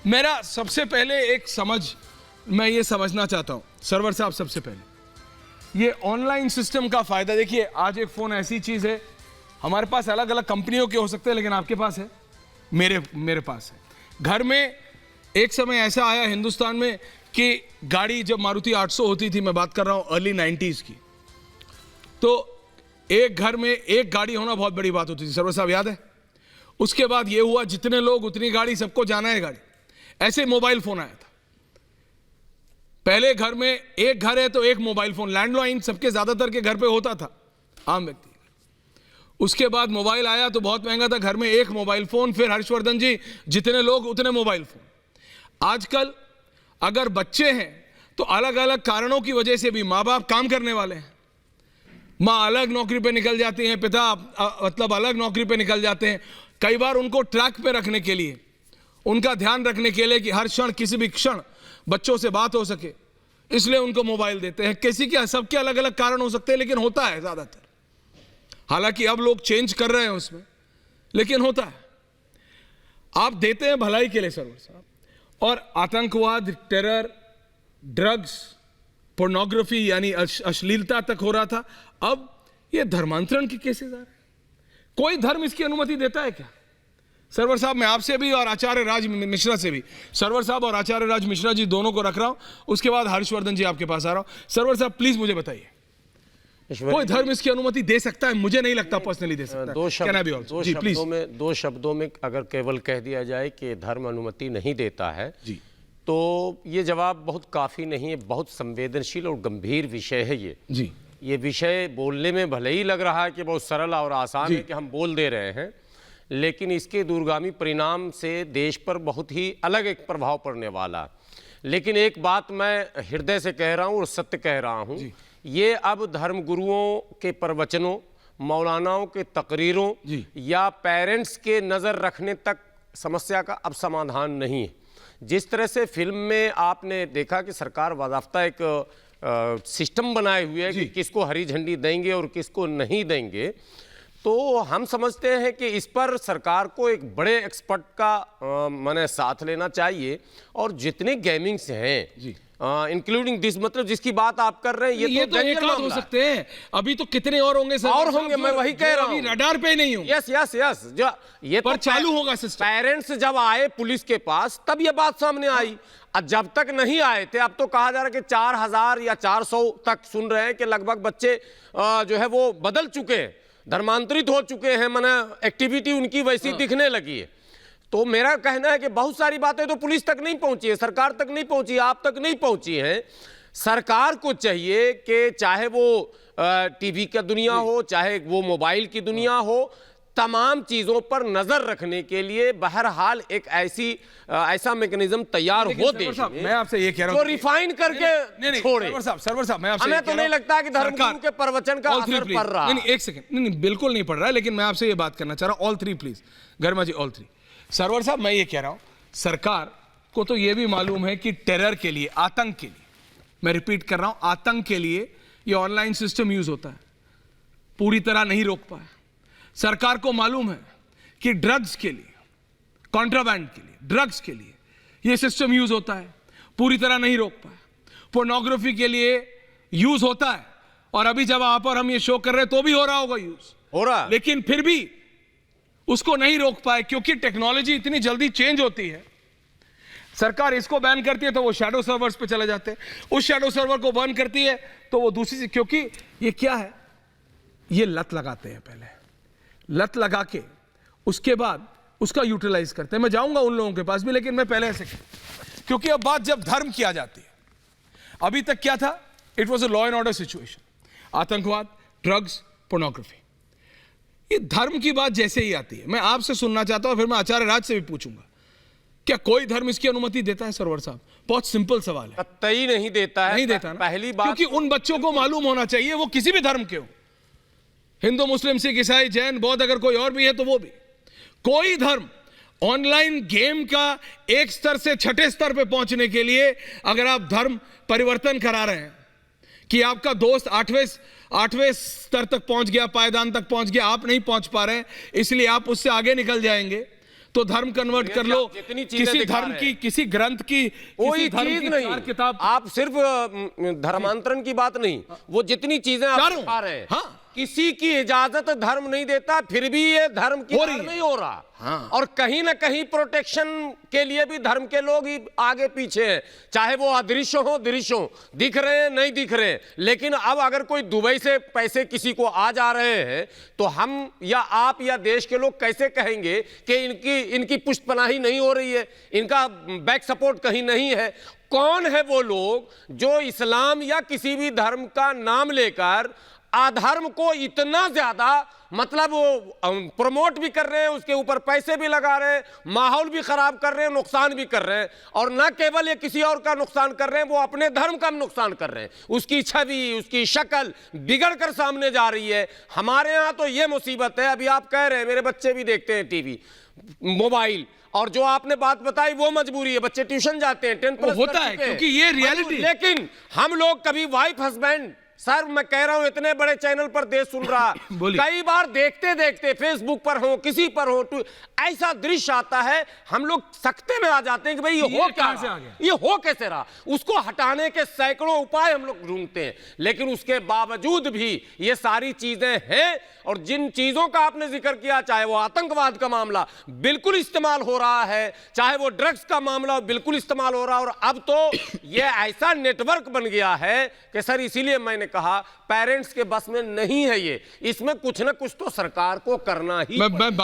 मेरा सबसे पहले एक मैं ये समझना चाहता हूं सरवर साहब, सबसे पहले ये ऑनलाइन सिस्टम का फायदा देखिए। आज एक फोन ऐसी चीज है, हमारे पास अलग अलग कंपनियों के हो सकते हैं, लेकिन आपके पास है, मेरे पास है। घर में एक समय ऐसा आया हिंदुस्तान में कि गाड़ी जब मारुति 800 होती थी, मैं बात कर रहा हूं अर्ली 90s की, तो एक घर में एक गाड़ी होना बहुत बड़ी बात होती थी। सरवर साहब याद है? उसके बाद ये हुआ जितने लोग उतनी गाड़ी, सबको जाना है गाड़ी। ऐसे मोबाइल फोन आया था। पहले घर में एक घर है तो एक मोबाइल फोन, लैंडलाइन सबके ज्यादातर के घर पे होता था, आम व्यक्ति। उसके बाद मोबाइल आया तो बहुत महंगा था, घर में एक मोबाइल फोन। फिर हर्षवर्धन जी जितने लोग उतने मोबाइल फोन। आजकल अगर बच्चे हैं तो अलग अलग कारणों की वजह से भी माँ बाप काम करने वाले हैं, माँ अलग नौकरी पे निकल जाती हैं, पिता मतलब अलग नौकरी पे निकल जाते हैं। कई बार उनको ट्रैक पे रखने के लिए, उनका ध्यान रखने के लिए कि हर क्षण, किसी भी क्षण बच्चों से बात हो सके, इसलिए उनको मोबाइल देते हैं। किसी के, सबके अलग अलग कारण हो सकते हैं, लेकिन होता है ज्यादातर। हालांकि अब लोग चेंज कर रहे हैं उसमें, लेकिन होता है। आप देते हैं भलाई के लिए सरवर साहब, और आतंकवाद, टेरर, ड्रग्स, पोर्नोग्राफी यानी अश्लीलता तक हो रहा था। अब ये धर्मांतरण के केसेस आ रहे हैं। कोई धर्म इसकी अनुमति देता है क्या? सरवर साहब, मैं आपसे भी और आचार्य राज मिश्रा से भी, सरवर साहब और आचार्य राज मिश्रा जी दोनों को रख रहा हूं, उसके बाद हर्षवर्धन जी आपके पास आ रहा हूं। सरवर साहब प्लीज मुझे बताइए, कोई धर्म इसकी अनुमति दे सकता है? मुझे नहीं लगता पर्सनली दे सकता। दो शब्दों में अगर केवल कह दिया जाए कि धर्म अनुमति नहीं देता है जी, तो ये जवाब बहुत काफी नहीं है। बहुत संवेदनशील और गंभीर विषय है ये जी। ये विषय बोलने में भले ही लग रहा है कि बहुत सरल और आसान है कि हम बोल दे रहे हैं, लेकिन इसके दूरगामी परिणाम से देश पर बहुत ही अलग एक प्रभाव पड़ने वाला। लेकिन एक बात मैं हृदय से कह रहा हूं और सत्य कह रहा हूं, ये अब धर्मगुरुओं के प्रवचनों, मौलानाओं के तकरीरों या पेरेंट्स के नज़र रखने तक समस्या का अब समाधान नहीं है। जिस तरह से फिल्म में आपने देखा कि सरकार वाज़ाफ्ता एक सिस्टम बनाए हुए है कि किसको हरी झंडी देंगे और किसको नहीं देंगे, तो हम समझते हैं कि इस पर सरकार को एक बड़े एक्सपर्ट का माने साथ लेना चाहिए। और जितने गेमिंग्स हैं इंक्लूडिंग दिस, मतलब जिसकी बात आप कर रहे हैं, ये तो एक लाख हो सकते हैं, अभी तो कितने और होंगे सर? और होंगे, मैं वही कह रहा हूँ, रडार पे नहीं हूँ। यस यस यस, ये पर तो चालू होगा सिस्टम। पेरेंट्स जब आए पुलिस के पास तब ये बात सामने आई, और जब तक नहीं आए थे, अब तो कहा जा रहा है कि 4000 या 400 तक सुन रहे हैं कि लगभग बच्चे जो है वो बदल चुके हैं, धर्मांतरित हो चुके हैं, माने एक्टिविटी उनकी वैसी दिखने लगी है। तो मेरा कहना है कि बहुत सारी बातें तो पुलिस तक नहीं पहुंची है, सरकार तक नहीं पहुंची, आप तक नहीं पहुंची है। सरकार को चाहिए कि चाहे वो टीवी का दुनिया हो, चाहे वो मोबाइल की दुनिया हो, तमाम चीजों पर नजर रखने के लिए बहरहाल एक ऐसा मैकेनिज्म तैयार हो देश में। मैं आपसे ये कह रहा हूं, तो रिफाइन करके छोड़े। सरवर साहब, मैं आपसे हमें तो नहीं लगता कि धर्मगुरु के प्रवचन का असर पड़ रहा है। नहीं, एक सेकंड, नहीं बिल्कुल नहीं पड़ रहा है, लेकिन मैं आपसे ये बात करना चाह रहा हूं, ऑल थ्री प्लीज, गर्मा जी, ऑल थ्री। सरवर साहब, मैं ये कह रहा हूं, सरकार को तो ये भी मालूम है कि टेरर के लिए, आतंक के लिए, मैं रिपीट कर रहा हूं, आतंक के लिए ये ऑनलाइन सिस्टम यूज होता है, पूरी तरह नहीं रोक पाया। सरकार को मालूम है कि ड्रग्स के लिए, कॉन्ट्राबैंड के लिए, ड्रग्स के लिए ये सिस्टम यूज होता है, पूरी तरह नहीं रोक पाया। पोर्नोग्राफी के लिए यूज होता है, और अभी जब आप और हम ये शो कर रहे हैं तो भी हो रहा होगा यूज, हो रहा है, लेकिन फिर भी उसको नहीं रोक पाए, क्योंकि टेक्नोलॉजी इतनी जल्दी चेंज होती है। सरकार इसको बैन करती है तो वो शैडो सर्वर्स पे चले जाते हैं, उस शैडो सर्वर को बैन करती है तो वो दूसरी से, क्योंकि ये क्या है, ये लत लगाते हैं, पहले लत लगा के उसके बाद उसका यूटिलाइज करते हैं। मैं जाऊंगा उन लोगों के पास भी, लेकिन मैं पहले ऐसे, क्योंकि अब बात जब धर्म की आ जाती है, अभी तक क्या था, it was a law and order situation, आतंकवाद, ड्रग्स, पोर्नोग्राफी। ये धर्म की बात जैसे ही आती है, मैं आपसे सुनना चाहता हूं, फिर मैं आचार्य राज से भी पूछूंगा, क्या कोई धर्म इसकी अनुमति देता है? सरवर साहब, बहुत सिंपल सवाल है। कतई नहीं देता है, नहीं देता ना, पहली बात, क्योंकि उन बच्चों को मालूम होना चाहिए, वो किसी भी धर्म के हो, हिंदू, मुस्लिम, सिख, ईसाई, जैन, बौद्ध, अगर कोई और भी है तो वो भी, कोई धर्म ऑनलाइन गेम का एक स्तर से छठे स्तर पे पहुंचने के लिए अगर आप धर्म परिवर्तन करा रहे हैं कि आपका दोस्त आठवें स्तर तक पहुंच गया, पायदान तक पहुंच गया, आप नहीं पहुंच पा रहे हैं, इसलिए आप उससे आगे निकल जाएंगे, तो धर्म कन्वर्ट कर लो, जितनी चीजें किसी दिखा धर्म रहे की, हैं। किसी ग्रंथ की, कोई किसी धर्म चीज की नहीं, चार किताब, आप सिर्फ धर्मांतरण की बात नहीं, वो जितनी चीजें आप चारों, दिखा रहे हैं, हाँ। किसी की इजाजत धर्म नहीं देता, फिर भी ये धर्म की हो रही आड़ है। नहीं हो रहा। हाँ। और कहीं ना कहीं प्रोटेक्शन के लिए भी धर्म के लोग ही आगे पीछे हैं, चाहे वो अदृश्य हो दृश्य हो, दिख रहे हैं नहीं दिख रहे हैं। लेकिन अब अगर कोई दुबई से पैसे किसी को आ जा रहे हैं तो हम या आप या देश के लोग कैसे कहेंगे कि इनकी पुष्टपनाही नहीं हो रही है, इनका बैक सपोर्ट कहीं नहीं है? कौन है वो लोग जो इस्लाम या किसी भी धर्म का नाम लेकर अधर्म को इतना ज्यादा मतलब वो प्रमोट भी कर रहे हैं, उसके ऊपर पैसे भी लगा रहे हैं, माहौल भी खराब कर रहे हैं, नुकसान भी कर रहे हैं, और न केवल ये किसी और का नुकसान कर रहे हैं, वो अपने धर्म का नुकसान कर रहे हैं। उसकी छवि, उसकी शक्ल बिगड़ कर सामने जा रही है। हमारे यहाँ तो ये मुसीबत है, अभी आप कह रहे हैं मेरे बच्चे भी देखते हैं टीवी, मोबाइल, और जो आपने बात बताई वो मजबूरी है, बच्चे ट्यूशन जाते हैं, 10 प्लस होता है, क्योंकि ये रियलिटी। लेकिन हम लोग कभी वाइफ हस्बैंड, सर मैं कह रहा हूं इतने बड़े चैनल पर देश सुन रहा कई बार देखते देखते फेसबुक पर हो, किसी पर हो, ऐसा दृश्य आता है, हम लोग सकते में आ जाते हैं कि भाई ये हो क्या से आ गया? ये हो कैसे रहा? उसको हटाने के सैकड़ों उपाय हम लोग ढूंढते हैं, लेकिन उसके बावजूद भी ये सारी चीजें हैं। और जिन चीजों का आपने जिक्र किया, चाहे वो आतंकवाद का मामला बिल्कुल इस्तेमाल हो रहा है, चाहे वो ड्रग्स का मामला बिल्कुल इस्तेमाल हो रहा है, और अब तो ये ऐसा नेटवर्क बन गया है कि सर इसीलिए मैंने कहा पेरेंट्स के बस में नहीं है ये, इसमें कुछ ना कुछ तो सरकार को करना ही मैं